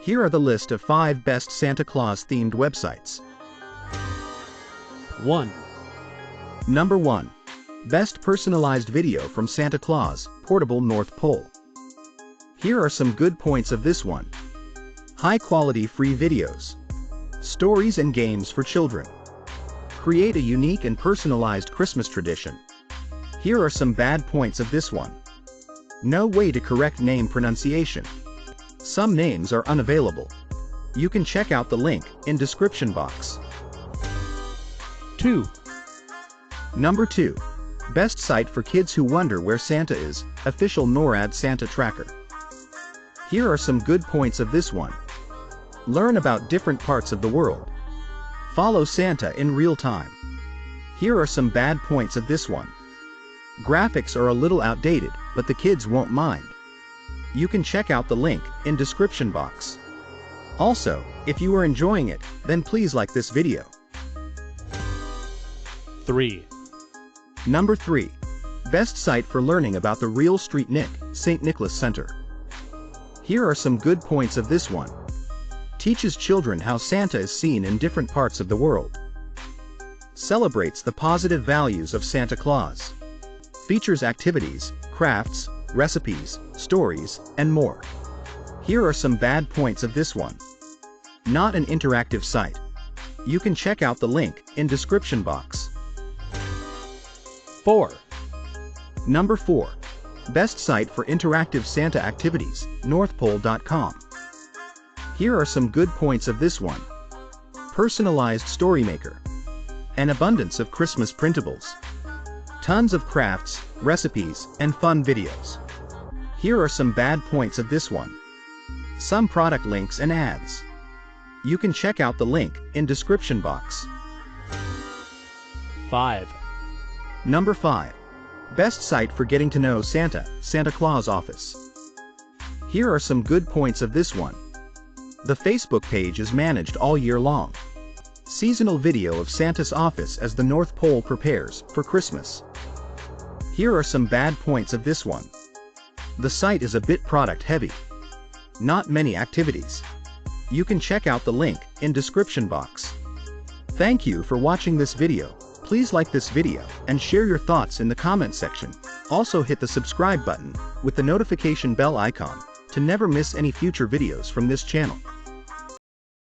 Here are the list of 5 best Santa Claus-themed websites. 1. Number 1. Best personalized video from Santa Claus, Portable North Pole. Here are some good points of this one. High-quality free videos. Stories and games for children. Create a unique and personalized Christmas tradition. Here are some bad points of this one. No way to correct name pronunciation. Some names are unavailable. You can check out the link in description box. 2. Number 2. Best site for kids who wonder where Santa is, official NORAD Santa Tracker. Here are some good points of this one. Learn about different parts of the world. Follow Santa in real time. Here are some bad points of this one. Graphics are a little outdated, but the kids won't mind. You can check out the link in description box. Also, if you are enjoying it, then please like this video. 3. Number 3. Best site for learning about the real St. Nicholas Center. Here are some good points of this one. Teaches children how Santa is seen in different parts of the world. Celebrates the positive values of Santa Claus. Features activities, crafts, recipes, stories, and more. Here are some bad points of this one. Not an interactive site. You can check out the link in description box. 4. Number 4. Best site for interactive Santa activities, northpole.com. Here are some good points of this one. Personalized story maker. An abundance of Christmas printables. Tons of crafts, recipes, and fun videos. Here are some bad points of this one. Some product links and ads. You can check out the link in description box. 5. Number 5. Best site for getting to know Santa Claus office. Here are some good points of this one. The Facebook page is managed all year long. Seasonal video of Santa's office as the North Pole prepares for Christmas. Here are some bad points of this one. The site is a bit product heavy. Not many activities. You can check out the link in description box. Thank you for watching this video. Please like this video and share your thoughts in the comment section. Also hit the subscribe button with the notification bell icon to never miss any future videos from this channel.